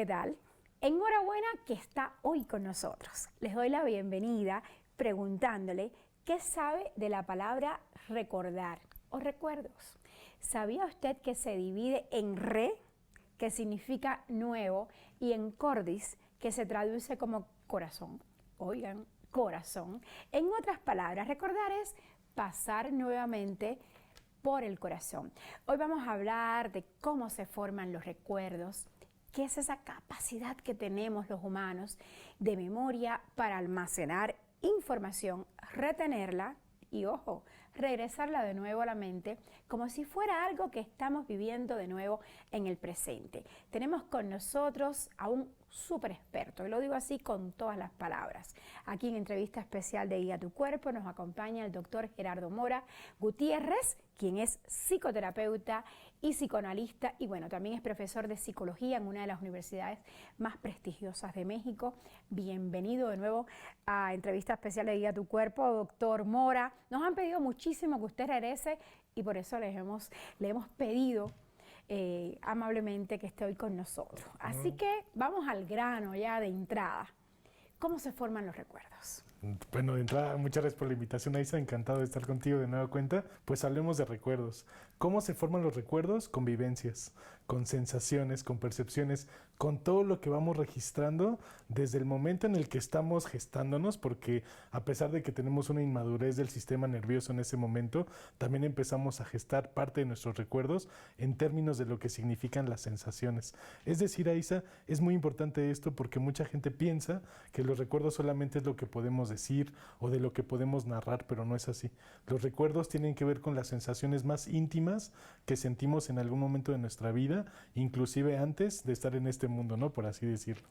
tal? Enhorabuena que está hoy con nosotros. Les doy la bienvenida preguntándole qué sabe de la palabra recordar o recuerdos. ¿Sabía usted que se divide en re, que significa nuevo, y en cordis, que se traduce como corazón? Oigan, corazón. En otras palabras, recordar es pasar nuevamente por el corazón. Hoy vamos a hablar de cómo se forman los recuerdos, qué es esa capacidad que tenemos los humanos de memoria para almacenar información, retenerla y, ojo, regresarla de nuevo a la mente como si fuera algo que estamos viviendo de nuevo en el presente. Tenemos con nosotros a un súper experto, y lo digo así con todas las palabras. Aquí en entrevista especial de Guía tu Cuerpo nos acompaña el doctor Gerardo Mora Gutiérrez, quien es psicoterapeuta y psicoanalista y bueno, también es profesor de psicología en una de las universidades más prestigiosas de México. Bienvenido de nuevo a entrevista especial de Guía tu Cuerpo, doctor Mora. Nos han pedido muchísimo que usted regrese y por eso le hemos pedido amablemente que esté hoy con nosotros. Así que vamos al grano ya de entrada. ¿Cómo se forman los recuerdos? Bueno, de entrada, muchas gracias por la invitación, Aisa. Encantado de estar contigo de nueva cuenta. Pues hablemos de recuerdos. ¿Cómo se forman los recuerdos? Con vivencias, con sensaciones, con percepciones, con todo lo que vamos registrando desde el momento en el que estamos gestándonos, porque a pesar de que tenemos una inmadurez del sistema nervioso en ese momento, también empezamos a gestar parte de nuestros recuerdos en términos de lo que significan las sensaciones. Es decir, Aisa, es muy importante esto porque mucha gente piensa que los recuerdos solamente es lo que podemos decir o de lo que podemos narrar, pero no es así. Los recuerdos tienen que ver con las sensaciones más íntimas que sentimos en algún momento de nuestra vida, inclusive antes de estar en este mundo, ¿no? Por así decirlo.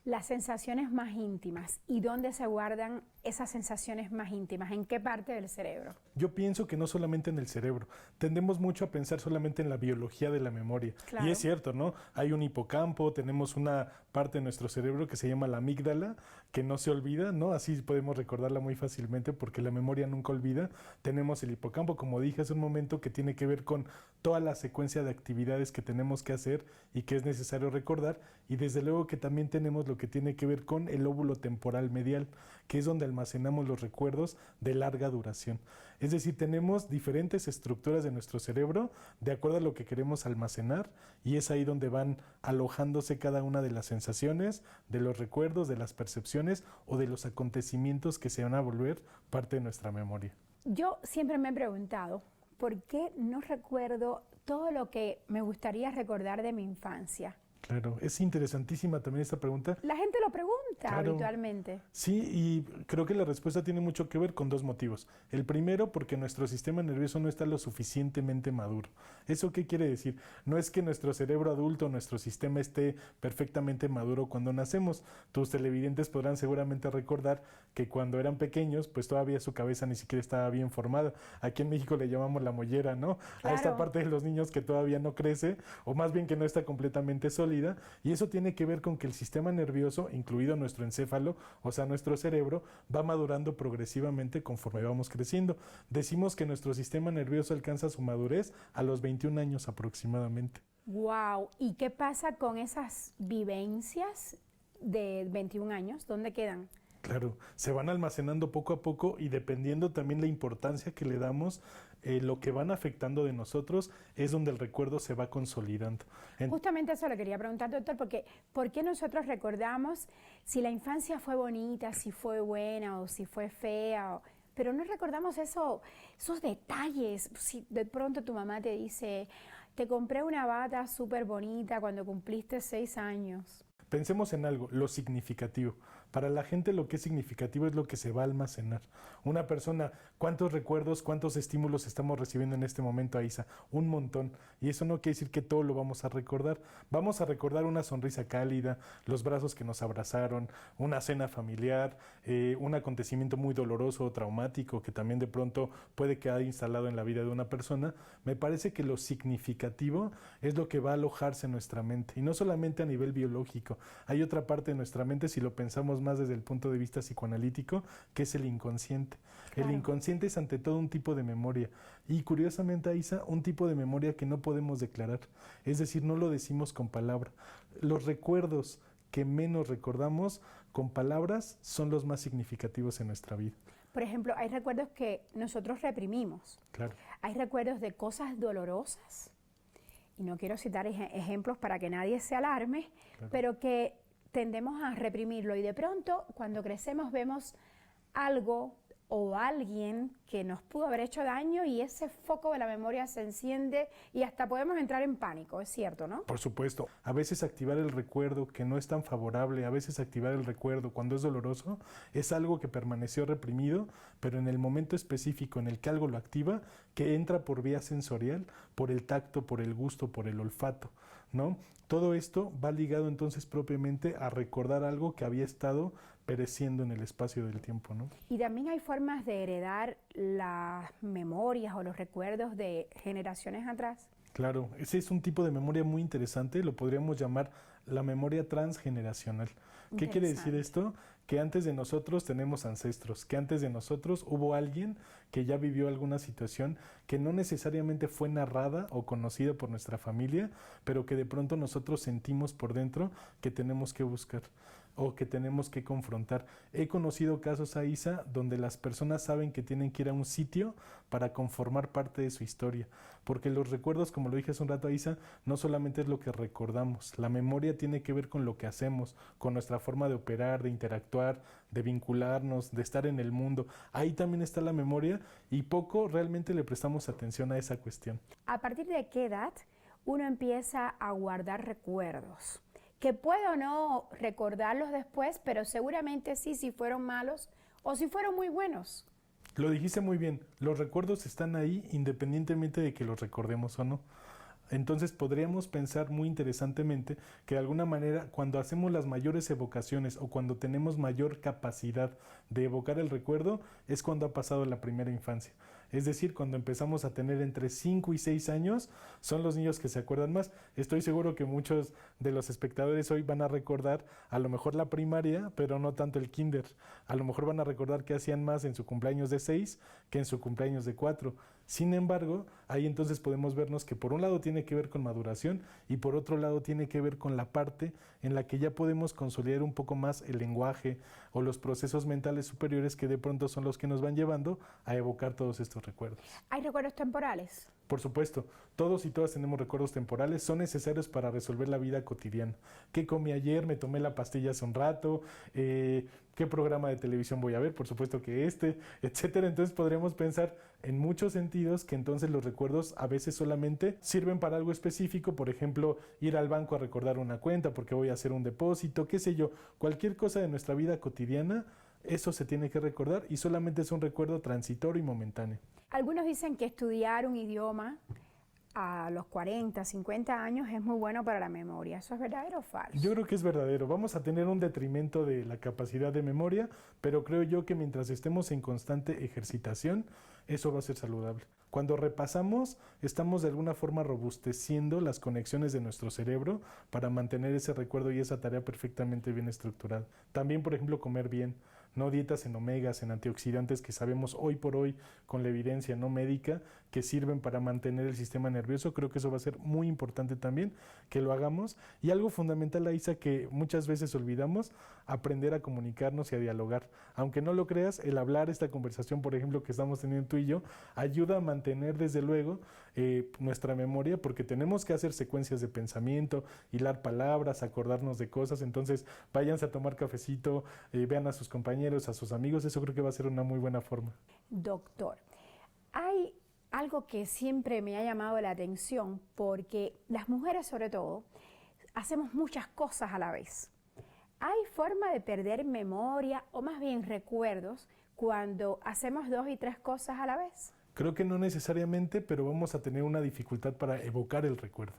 Las sensaciones más íntimas. ¿Y dónde se guardan esas sensaciones más íntimas? ¿En qué parte del cerebro? Yo pienso que no solamente en el cerebro. Tendemos mucho a pensar solamente en la biología de la memoria. Claro. Y es cierto, ¿no? Hay un hipocampo, tenemos una parte de nuestro cerebro que se llama la amígdala, que no se olvida, ¿no? Así podemos recordarla muy fácilmente porque la memoria nunca olvida. Tenemos el hipocampo, como dije hace un momento, que tiene que ver con toda la secuencia de actividades que tenemos que hacer y que es necesario recordar. Y desde luego que también tenemos lo que tiene que ver con el lóbulo temporal medial, que es donde almacenamos los recuerdos de larga duración. Es decir, tenemos diferentes estructuras de nuestro cerebro de acuerdo a lo que queremos almacenar y es ahí donde van alojándose cada una de las sensaciones, de los recuerdos, de las percepciones o de los acontecimientos que se van a volver parte de nuestra memoria. Yo siempre me he preguntado, ¿por qué no recuerdo todo lo que me gustaría recordar de mi infancia? Claro, es interesantísima también esta pregunta. La gente lo pregunta habitualmente. Sí, y creo que la respuesta tiene mucho que ver con dos motivos. El primero, porque nuestro sistema nervioso no está lo suficientemente maduro. ¿Eso qué quiere decir? No es que nuestro cerebro adulto, nuestro sistema esté perfectamente maduro cuando nacemos. Tus televidentes podrán seguramente recordar que cuando eran pequeños, pues todavía su cabeza ni siquiera estaba bien formada. Aquí en México le llamamos la mollera, ¿no? Claro. A esta parte de los niños que todavía no crece, o más bien que no está completamente sólida. Y eso tiene que ver con que el sistema nervioso, incluido nuestro encéfalo, o sea, nuestro cerebro, va madurando progresivamente conforme vamos creciendo. Decimos que nuestro sistema nervioso alcanza su madurez a los 21 años aproximadamente. ¡Wow! ¿Y qué pasa con esas vivencias de 21 años? ¿Dónde quedan? Claro, se van almacenando poco a poco y dependiendo también la importancia que le damos, lo que van afectando de nosotros es donde el recuerdo se va consolidando. Justamente eso le quería preguntar, doctor, porque ¿por qué nosotros recordamos si la infancia fue bonita, si fue buena o si fue fea? Pero no recordamos esos detalles. Si de pronto tu mamá te dice, te compré una bata súper bonita cuando cumpliste 6 años. Pensemos en algo, lo significativo. Para la gente lo que es significativo es lo que se va a almacenar. Una persona, ¿cuántos recuerdos, cuántos estímulos estamos recibiendo en este momento, Aisa? Un montón. Y eso no quiere decir que todo lo vamos a recordar. Vamos a recordar una sonrisa cálida, los brazos que nos abrazaron, una cena familiar, un acontecimiento muy doloroso o traumático que también de pronto puede quedar instalado en la vida de una persona. Me parece que lo significativo es lo que va a alojarse en nuestra mente. Y no solamente a nivel biológico. Hay otra parte de nuestra mente, si lo pensamos más desde el punto de vista psicoanalítico, que es el inconsciente. Claro. El inconsciente es ante todo un tipo de memoria. Y curiosamente, Aisa, un tipo de memoria que no podemos declarar. Es decir, no lo decimos con palabra. los recuerdos que menos recordamos con palabras son los más significativos en nuestra vida. Por ejemplo, hay recuerdos que nosotros reprimimos. Claro. Hay recuerdos de cosas dolorosas. Y no quiero citar ejemplos para que nadie se alarme, Claro. pero que tendemos a reprimirlo. Y de pronto, cuando crecemos, vemos algo o alguien que nos pudo haber hecho daño y ese foco de la memoria se enciende y hasta podemos entrar en pánico, es cierto, ¿no? Por supuesto, a veces activar el recuerdo que no es tan favorable, a veces activar el recuerdo cuando es doloroso, es algo que permaneció reprimido, pero en el momento específico en el que algo lo activa, que entra por vía sensorial, por el tacto, por el gusto, por el olfato, ¿no? Todo esto va ligado entonces propiamente a recordar algo que había estado pereciendo en el espacio del tiempo, ¿no? Y también hay formas de heredar las memorias o los recuerdos de generaciones atrás. Claro, ese es un tipo de memoria muy interesante, lo podríamos llamar la memoria transgeneracional. ¿Qué quiere decir esto? Que antes de nosotros tenemos ancestros, que antes de nosotros hubo alguien que ya vivió alguna situación que no necesariamente fue narrada o conocida por nuestra familia, pero que de pronto nosotros sentimos por dentro que tenemos que buscar o que tenemos que confrontar. He conocido casos, Aisa, donde las personas saben que tienen que ir a un sitio para conformar parte de su historia, porque los recuerdos, como lo dije hace un rato, Aisa, no solamente es lo que recordamos, la memoria tiene que ver con lo que hacemos, con nuestra forma de operar, de interactuar, de vincularnos, de estar en el mundo. Ahí también está la memoria y poco realmente le prestamos atención a esa cuestión. ¿A partir de qué edad uno empieza a guardar recuerdos? Que puedo no recordarlos después, pero seguramente sí, si fueron malos o si fueron muy buenos. Lo dijiste muy bien, los recuerdos están ahí independientemente de que los recordemos o no. Entonces podríamos pensar muy interesantemente que de alguna manera cuando hacemos las mayores evocaciones o cuando tenemos mayor capacidad de evocar el recuerdo es cuando ha pasado la primera infancia. Es decir, cuando empezamos a tener entre 5 y 6 años, son los niños que se acuerdan más. Estoy seguro que muchos de los espectadores hoy van a recordar a lo mejor la primaria, pero no tanto el kinder. A lo mejor van a recordar que hacían más en su cumpleaños de 6 que en su cumpleaños de 4. Sin embargo, ahí entonces podemos vernos que por un lado tiene que ver con maduración y por otro lado tiene que ver con la parte en la que ya podemos consolidar un poco más el lenguaje o los procesos mentales superiores que de pronto son los que nos van llevando a evocar todos estos recuerdos. ¿Hay recuerdos temporales? Por supuesto, todos y todas tenemos recuerdos temporales, son necesarios para resolver la vida cotidiana. ¿Qué comí ayer? ¿Me tomé la pastilla hace un rato? ¿Qué programa de televisión voy a ver? Por supuesto que etcétera. Entonces podríamos pensar en muchos sentidos que entonces los recuerdos a veces solamente sirven para algo específico, por ejemplo, ir al banco a recordar una cuenta porque voy a hacer un depósito, qué sé yo, cualquier cosa de nuestra vida cotidiana. Eso se tiene que recordar y solamente es un recuerdo transitorio y momentáneo. Algunos dicen que estudiar un idioma a los 40, 50 años es muy bueno para la memoria. ¿Eso es verdadero o falso? Yo creo que es verdadero. Vamos a tener un detrimento de la capacidad de memoria, pero creo yo que mientras estemos en constante ejercitación, eso va a ser saludable. Cuando repasamos, estamos de alguna forma robusteciendo las conexiones de nuestro cerebro para mantener ese recuerdo y esa tarea perfectamente bien estructurada. También, por ejemplo, comer bien. No dietas en omegas, en antioxidantes que sabemos hoy por hoy con la evidencia no médica que sirven para mantener el sistema nervioso. Creo que eso va a ser muy importante también que lo hagamos. Y algo fundamental, Aisa, que muchas veces olvidamos, aprender a comunicarnos y a dialogar. Aunque no lo creas, el hablar, esta conversación, por ejemplo, que estamos teniendo tú y yo, ayuda a mantener desde luego nuestra memoria, porque tenemos que hacer secuencias de pensamiento, hilar palabras, acordarnos de cosas. Entonces, váyanse a tomar cafecito, vean a sus compañeros, a sus amigos. Eso creo que va a ser una muy buena forma. Doctor, hay algo que siempre me ha llamado la atención porque las mujeres sobre todo hacemos muchas cosas a la vez. ¿Hay forma de perder memoria o más bien recuerdos cuando hacemos 2 y 3 cosas a la vez? Creo que no necesariamente, pero vamos a tener una dificultad para evocar el recuerdo.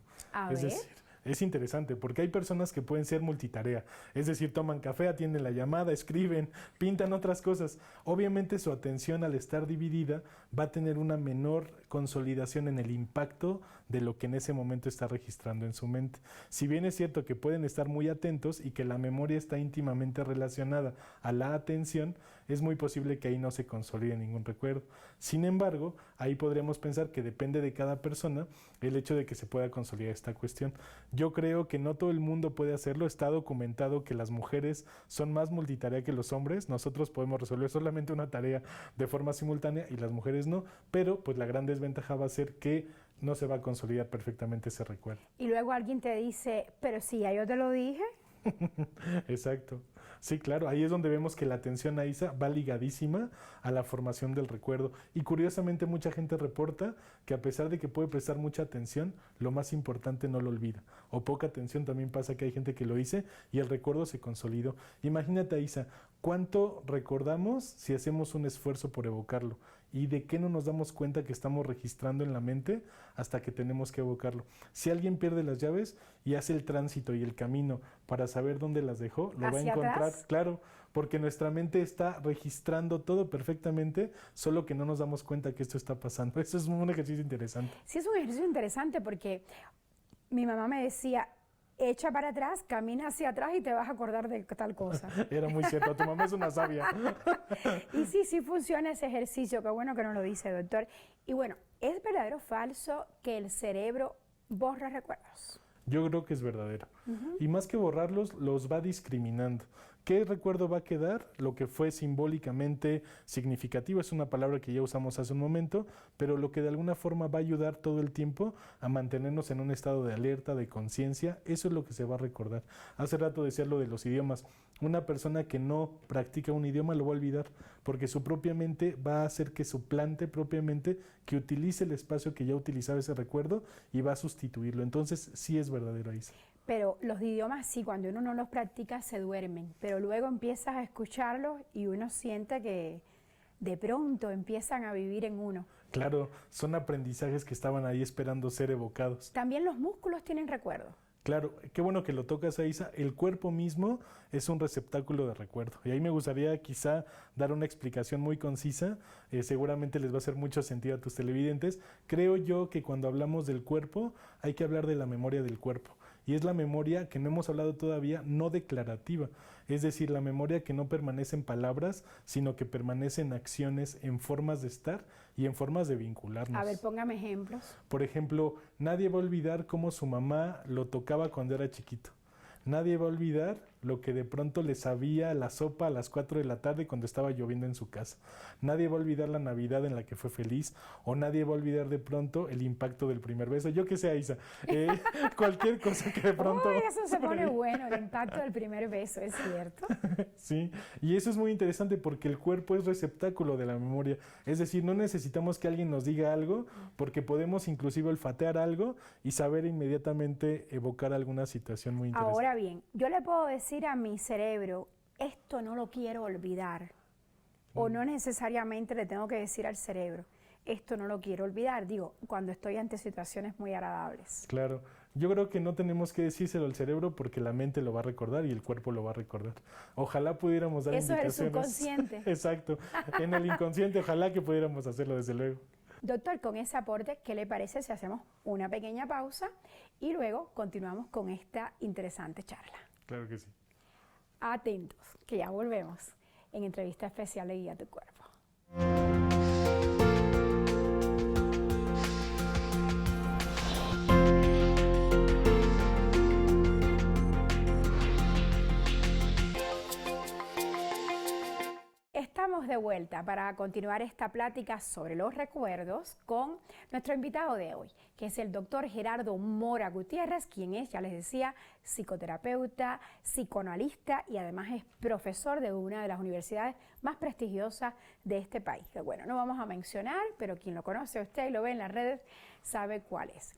Es decir, es interesante porque hay personas que pueden ser multitarea, es decir, toman café, atienden la llamada, escriben, pintan otras cosas. Obviamente su atención al estar dividida va a tener una menor consolidación en el impacto de lo que en ese momento está registrando en su mente. Si bien es cierto que pueden estar muy atentos y que la memoria está íntimamente relacionada a la atención, es muy posible que ahí no se consolide ningún recuerdo. Sin embargo, ahí podríamos pensar que depende de cada persona el hecho de que se pueda consolidar esta cuestión. Yo creo que no todo el mundo puede hacerlo. Está documentado que las mujeres son más multitarea que los hombres. Nosotros podemos resolver solamente una tarea de forma simultánea y las mujeres no, pero pues la gran desventaja va a ser que no se va a consolidar perfectamente ese recuerdo. Y luego alguien te dice, pero si ya yo te lo dije. Exacto. Sí, claro, ahí es donde vemos que la atención a Isa va ligadísima a la formación del recuerdo. Y curiosamente mucha gente reporta que a pesar de que puede prestar mucha atención, lo más importante no lo olvida. O poca atención también pasa que hay gente que lo dice y el recuerdo se consolidó. Imagínate, Isa, ¿cuánto recordamos si hacemos un esfuerzo por evocarlo? ¿Y de qué no nos damos cuenta que estamos registrando en la mente hasta que tenemos que evocarlo? Si alguien pierde las llaves y hace el tránsito y el camino para saber dónde las dejó, lo va a encontrar, atrás? claro, porque nuestra mente está registrando todo perfectamente, solo que no nos damos cuenta que esto está pasando. Eso es un ejercicio interesante. Sí, es un ejercicio interesante porque mi mamá me decía, echa para atrás, camina hacia atrás y te vas a acordar de tal cosa. Era muy cierto, tu mamá es una sabia. Y sí, sí funciona ese ejercicio, qué bueno que nos lo dice, doctor. Y bueno, ¿es verdadero o falso que el cerebro borra recuerdos? Yo creo que es verdadero. Y más que borrarlos, los va discriminando. ¿Qué recuerdo va a quedar? Lo que fue simbólicamente significativo, es una palabra que ya usamos hace un momento, pero lo que de alguna forma va a ayudar todo el tiempo a mantenernos en un estado de alerta, de conciencia, eso es lo que se va a recordar. Hace rato decía lo de los idiomas. Una persona que no practica un idioma lo va a olvidar, porque su propia mente va a hacer que suplante propiamente, que utilice el espacio que ya utilizaba ese recuerdo y va a sustituirlo. Entonces sí es verdadero ahí. Pero los idiomas sí, cuando uno no los practica se duermen, pero luego empiezas a escucharlos y uno siente que de pronto empiezan a vivir en uno. Claro, son aprendizajes que estaban ahí esperando ser evocados. También los músculos tienen recuerdo. Claro, qué bueno que lo tocas, Isa. El cuerpo mismo es un receptáculo de recuerdo. Y ahí me gustaría quizá dar una explicación muy concisa. Seguramente les va a hacer mucho sentido a tus televidentes. Creo yo que cuando hablamos del cuerpo hay que hablar de la memoria del cuerpo. Y es la memoria que no hemos hablado todavía, no declarativa. Es decir, la memoria que no permanece en palabras, sino que permanece en acciones, en formas de estar y en formas de vincularnos. A ver, póngame ejemplos. Por ejemplo, nadie va a olvidar cómo su mamá lo tocaba cuando era chiquito. Nadie va a olvidar lo que de pronto le sabía la sopa a las 4 de la tarde cuando estaba lloviendo en su casa. Nadie va a olvidar la Navidad en la que fue feliz, o nadie va a olvidar de pronto el impacto del primer beso. Yo qué sé, Isa, cualquier cosa que de pronto... Uy, eso se pone bueno, el impacto del primer beso, es cierto. Sí, y eso es muy interesante porque el cuerpo es receptáculo de la memoria. Es decir, no necesitamos que alguien nos diga algo, porque podemos inclusive olfatear algo y saber inmediatamente evocar alguna situación muy interesante. Ahora bien, yo le puedo decir a mi cerebro, esto no lo quiero olvidar. O no necesariamente le tengo que decir al cerebro, esto no lo quiero olvidar. Digo, cuando estoy ante situaciones muy agradables. Claro, yo creo que no tenemos que decírselo al cerebro porque la mente lo va a recordar y el cuerpo lo va a recordar. Ojalá pudiéramos dar Eso es el indicaciones. subconsciente. Exacto, en el inconsciente ojalá que pudiéramos hacerlo desde luego. Doctor, con ese aporte, ¿qué le parece si hacemos una pequeña pausa y luego continuamos con esta interesante charla? Claro que sí. Atentos, que ya volvemos en entrevista especial de Guía tu Cuerpo. Estamos de vuelta para continuar esta plática sobre los recuerdos con nuestro invitado de hoy, que es el doctor Gerardo Mora Gutiérrez, quien es, ya les decía, psicoterapeuta, psicoanalista y además es profesor de una de las universidades más prestigiosas de este país. Que bueno, no vamos a mencionar, pero quien lo conoce a usted y lo ve en las redes sabe cuál es.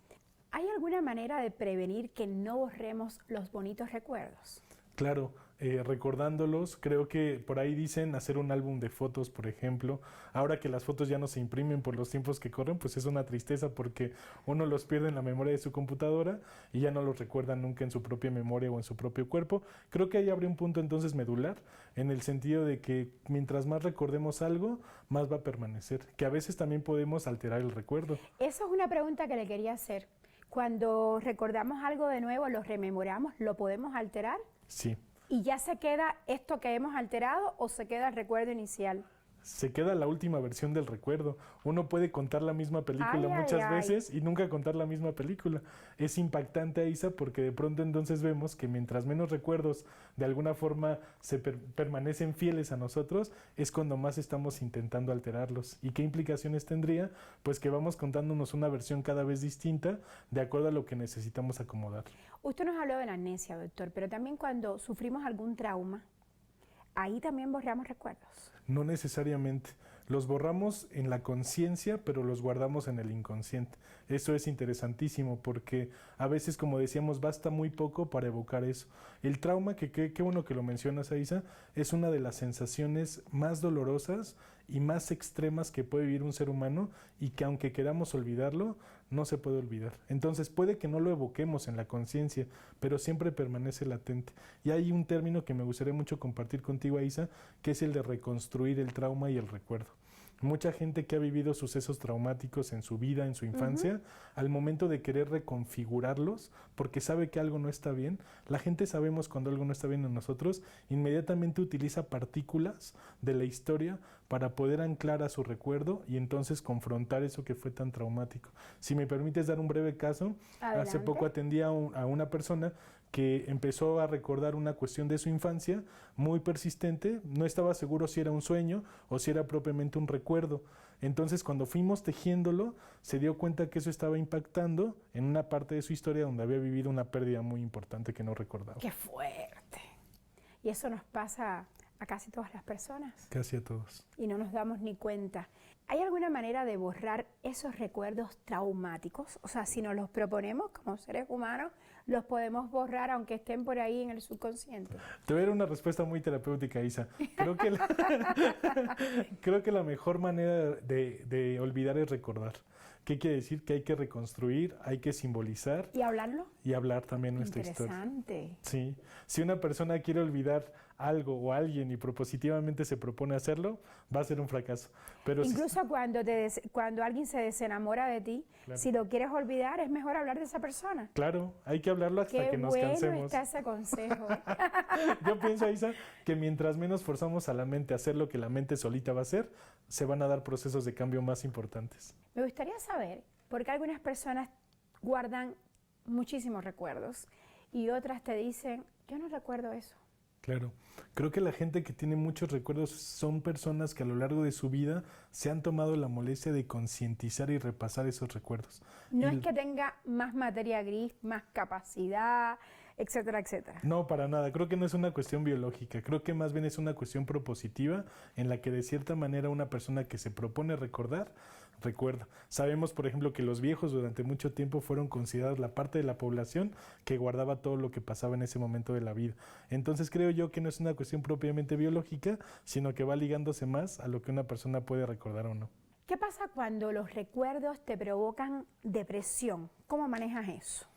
¿Hay alguna manera de prevenir que no borremos los bonitos recuerdos? Claro, recordándolos. Creo que por ahí dicen hacer un álbum de fotos, por ejemplo. Ahora que las fotos ya no se imprimen por los tiempos que corren, pues es una tristeza porque uno los pierde en la memoria de su computadora y ya no los recuerda nunca en su propia memoria o en su propio cuerpo. Creo que ahí habría un punto entonces medular, en el sentido de que mientras más recordemos algo, más va a permanecer, que a veces también podemos alterar el recuerdo. Eso es una pregunta que le quería hacer. Cuando recordamos algo de nuevo, lo rememoramos, ¿lo podemos alterar? Sí. ¿Y ya se queda esto que hemos alterado o se queda el recuerdo inicial? Se queda la última versión del recuerdo. Uno puede contar la misma película muchas veces y nunca contar la misma película. Es impactante, Aisa, porque de pronto entonces vemos que mientras menos recuerdos de alguna forma se permanecen fieles a nosotros, es cuando más estamos intentando alterarlos. ¿Y qué implicaciones tendría? Pues que vamos contándonos una versión cada vez distinta de acuerdo a lo que necesitamos acomodar. Usted nos habló de la amnesia, doctor, pero también cuando sufrimos algún trauma, ahí también borramos recuerdos. No necesariamente. Los borramos en la conciencia, pero los guardamos en el inconsciente. Eso es interesantísimo porque a veces, como decíamos, basta muy poco para evocar eso. El trauma, que qué bueno que lo mencionas, Aisa, es una de las sensaciones más dolorosas y más extremas que puede vivir un ser humano y que aunque queramos olvidarlo, no se puede olvidar. Entonces puede que no lo evoquemos en la conciencia, pero siempre permanece latente. Y hay un término que me gustaría mucho compartir contigo, Aisa, que es el de reconstruir el trauma y el recuerdo. Mucha gente que ha vivido sucesos traumáticos en su vida, en su infancia, al momento de querer reconfigurarlos, porque sabe que algo no está bien, la gente sabemos cuando algo no está bien en nosotros, inmediatamente utiliza partículas de la historia para poder anclar a su recuerdo y entonces confrontar eso que fue tan traumático. Si me permites dar un breve caso, Adelante. Hace poco atendí a una persona que empezó a recordar una cuestión de su infancia muy persistente, no estaba seguro si era un sueño o si era propiamente un recuerdo. Entonces, cuando fuimos tejiéndolo, se dio cuenta que eso estaba impactando en una parte de su historia donde había vivido una pérdida muy importante que no recordaba. ¡Qué fuerte! Y eso nos pasa a casi todas las personas. Casi a todos. Y no nos damos ni cuenta. ¿Hay alguna manera de borrar esos recuerdos traumáticos? O sea, si nos los proponemos como seres humanos, los podemos borrar aunque estén por ahí en el subconsciente. Te voy a dar una respuesta muy terapéutica, Isa. Creo que la mejor manera de olvidar es recordar. ¿Qué quiere decir? Que hay que reconstruir, hay que simbolizar. ¿Y hablarlo? Y hablar también nuestra historia. Interesante. Sí. Si una persona quiere olvidar algo o alguien y propositivamente se propone hacerlo, va a ser un fracaso. Pero incluso cuando alguien se desenamora de ti, claro, si lo quieres olvidar, es mejor hablar de esa persona. Claro, hay que hablarlo hasta que nos cansemos. Qué bueno está ese consejo. Yo pienso, Isa, que mientras menos forzamos a la mente a hacer lo que la mente solita va a hacer, se van a dar procesos de cambio más importantes. Me gustaría saber por qué algunas personas guardan muchísimos recuerdos y otras te dicen, yo no recuerdo eso. Claro, creo que la gente que tiene muchos recuerdos son personas que a lo largo de su vida se han tomado la molestia de concientizar y repasar esos recuerdos. No es que tenga más materia gris, más capacidad, etcétera, etcétera. No, para nada. Creo que no es una cuestión biológica. Creo que más bien es una cuestión propositiva en la que de cierta manera una persona que se propone recordar, recuerda. Sabemos, por ejemplo, que los viejos durante mucho tiempo fueron considerados la parte de la población que guardaba todo lo que pasaba en ese momento de la vida. Entonces creo yo que no es una cuestión propiamente biológica, sino que va ligándose más a lo que una persona puede recordar o no. ¿Qué pasa cuando los recuerdos te provocan depresión? ¿Cómo manejas eso?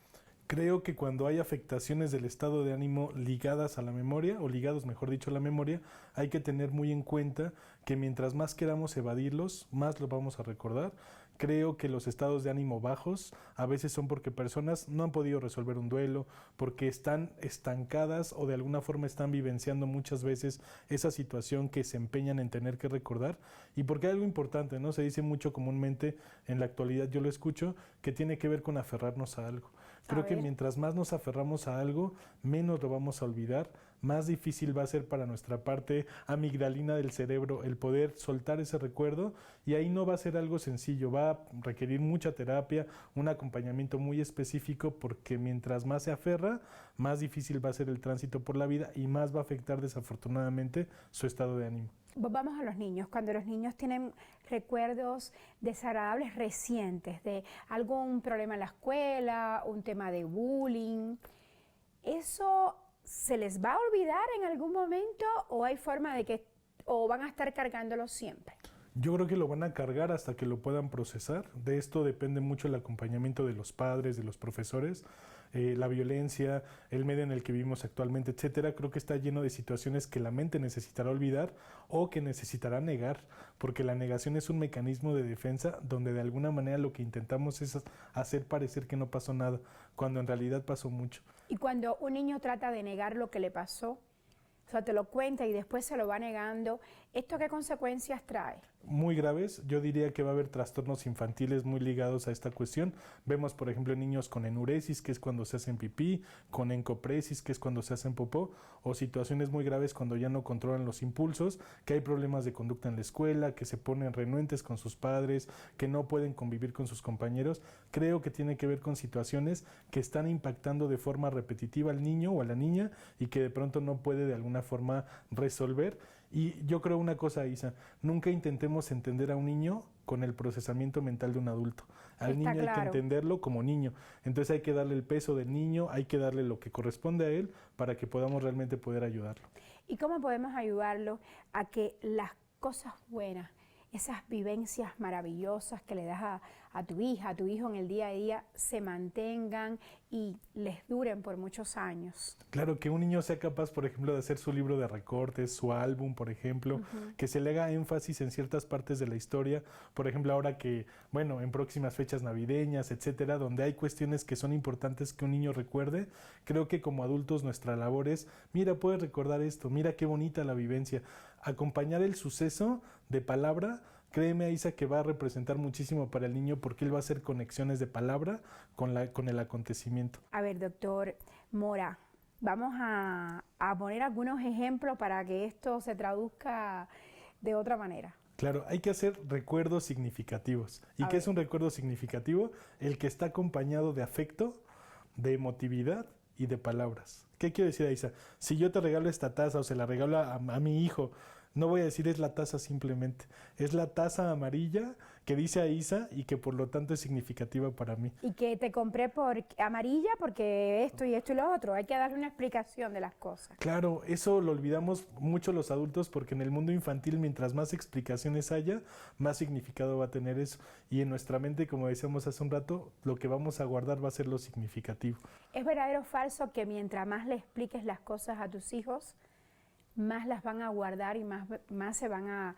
Creo que cuando hay afectaciones del estado de ánimo ligadas a la memoria, o ligados, mejor dicho, a la memoria, hay que tener muy en cuenta que mientras más queramos evadirlos, más los vamos a recordar. Creo que los estados de ánimo bajos a veces son porque personas no han podido resolver un duelo, porque están estancadas o de alguna forma están vivenciando muchas veces esa situación que se empeñan en tener que recordar. Y porque hay algo importante, ¿no? Se dice mucho comúnmente en la actualidad, yo lo escucho, que tiene que ver con aferrarnos a algo. Creo que mientras más nos aferramos a algo, menos lo vamos a olvidar, más difícil va a ser para nuestra parte amigdalina del cerebro el poder soltar ese recuerdo, y ahí no va a ser algo sencillo, va a requerir mucha terapia, un acompañamiento muy específico, porque mientras más se aferra, más difícil va a ser el tránsito por la vida y más va a afectar desafortunadamente su estado de ánimo. Vamos a los niños. Cuando los niños tienen recuerdos desagradables recientes de algún problema en la escuela, un tema de bullying, ¿eso ¿se les va a olvidar en algún momento o hay forma de que, o van a estar cargándolo siempre? Yo creo que lo van a cargar hasta que lo puedan procesar. De esto depende mucho el acompañamiento de los padres, de los profesores, la violencia, el medio en el que vivimos actualmente, etcétera. Creo que está lleno de situaciones que la mente necesitará olvidar o que necesitará negar, porque la negación es un mecanismo de defensa donde de alguna manera lo que intentamos es hacer parecer que no pasó nada, cuando en realidad pasó mucho. Y cuando un niño trata de negar lo que le pasó, o sea, te lo cuenta y después se lo va negando, ¿esto qué consecuencias trae? Muy graves, yo diría que va a haber trastornos infantiles muy ligados a esta cuestión. Vemos, por ejemplo, niños con enuresis, que es cuando se hacen pipí, con encopresis, que es cuando se hacen popó, o situaciones muy graves cuando ya no controlan los impulsos, que hay problemas de conducta en la escuela, que se ponen renuentes con sus padres, que no pueden convivir con sus compañeros. Creo que tiene que ver con situaciones que están impactando de forma repetitiva al niño o a la niña y que de pronto no puede de alguna forma resolver. Y yo creo una cosa, Isa, nunca intentemos entender a un niño con el procesamiento mental de un adulto. Al niño hay que entenderlo como niño. Entonces hay que darle el peso del niño, hay que darle lo que corresponde a él para que podamos realmente poder ayudarlo. ¿Y cómo podemos ayudarlo a que las cosas buenas, esas vivencias maravillosas que le das a tu hija, a tu hijo en el día a día, se mantengan y les duren por muchos años? Claro, que un niño sea capaz, por ejemplo, de hacer su libro de recortes, su álbum, por ejemplo, que se le haga énfasis en ciertas partes de la historia, por ejemplo, ahora que, bueno, en próximas fechas navideñas, etcétera, donde hay cuestiones que son importantes que un niño recuerde. Creo que como adultos nuestra labor es, mira, puedes recordar esto, mira qué bonita la vivencia, acompañar el suceso de palabra. Créeme, Isa, que va a representar muchísimo para el niño porque él va a hacer conexiones de palabra con el acontecimiento. A ver, doctor Mora, vamos a poner algunos ejemplos para que esto se traduzca de otra manera. Claro, hay que hacer recuerdos significativos. ¿Y qué es un recuerdo significativo? El que está acompañado de afecto, de emotividad y de palabras. ¿Qué quiero decir, Isa? Si yo te regalo esta taza o se la regalo a mi hijo, no voy a decir es la taza simplemente, es la taza amarilla que dice a Isa y que por lo tanto es significativa para mí. Y que te compré por amarilla porque esto y esto y lo otro, hay que darle una explicación de las cosas. Claro, eso lo olvidamos mucho los adultos porque en el mundo infantil mientras más explicaciones haya, más significado va a tener eso. Y en nuestra mente, como decíamos hace un rato, lo que vamos a guardar va a ser lo significativo. ¿Es verdadero o falso que mientras más le expliques las cosas a tus hijos, más las van a guardar y más se van a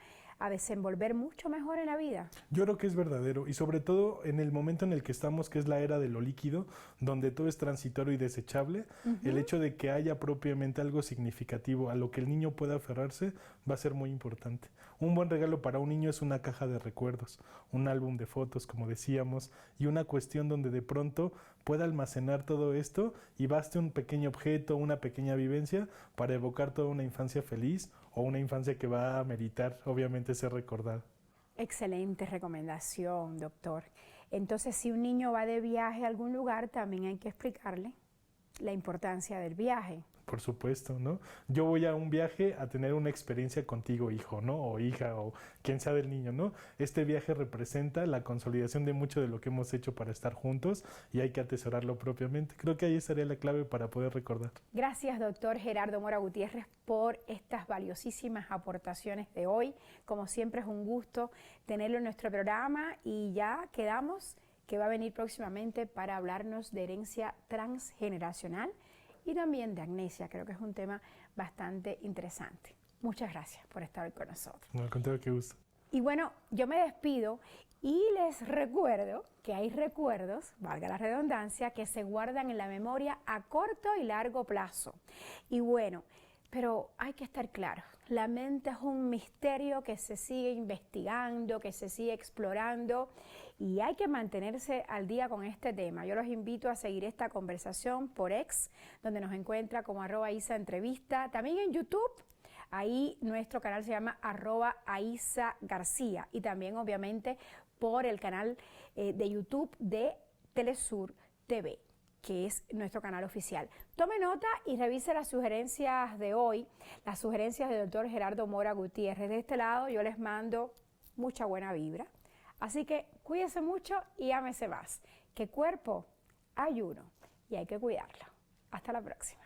desenvolver mucho mejor en la vida? Yo creo que es verdadero y sobre todo en el momento en el que estamos, que es la era de lo líquido, donde todo es transitorio y desechable, el hecho de que haya propiamente algo significativo a lo que el niño pueda aferrarse va a ser muy importante. Un buen regalo para un niño es una caja de recuerdos, un álbum de fotos, como decíamos, y una cuestión donde de pronto pueda almacenar todo esto y baste un pequeño objeto, una pequeña vivencia para evocar toda una infancia feliz o una infancia que va a meritar, obviamente, ser recordada. Excelente recomendación, doctor. Entonces, si un niño va de viaje a algún lugar, también hay que explicarle la importancia del viaje. Por supuesto, ¿no? Yo voy a un viaje a tener una experiencia contigo, hijo, ¿no? O hija, o quien sea del niño, ¿no? Este viaje representa la consolidación de mucho de lo que hemos hecho para estar juntos y hay que atesorarlo propiamente. Creo que ahí estaría la clave para poder recordar. Gracias, doctor Gerardo Mora Gutiérrez, por estas valiosísimas aportaciones de hoy. Como siempre es un gusto tenerlo en nuestro programa y ya quedamos que va a venir próximamente para hablarnos de herencia transgeneracional y también de amnesia. Creo que es un tema bastante interesante. Muchas gracias por estar hoy con nosotros. No, al contrario, qué gusto. Y bueno, yo me despido y les recuerdo que hay recuerdos, valga la redundancia, que se guardan en la memoria a corto y largo plazo. Y bueno, pero hay que estar claros, la mente es un misterio que se sigue investigando, que se sigue explorando y hay que mantenerse al día con este tema. Yo los invito a seguir esta conversación por X, donde nos encuentra como @IsaEntrevista, también en YouTube. Ahí nuestro canal se llama @AisaGarcía y también obviamente por el canal de YouTube de Telesur TV, que es nuestro canal oficial. Tome nota y revise las sugerencias de hoy, las sugerencias del doctor Gerardo Mora Gutiérrez. De este lado yo les mando mucha buena vibra. Así que cuídese mucho y ámese más. Que cuerpo hay uno y hay que cuidarlo. Hasta la próxima.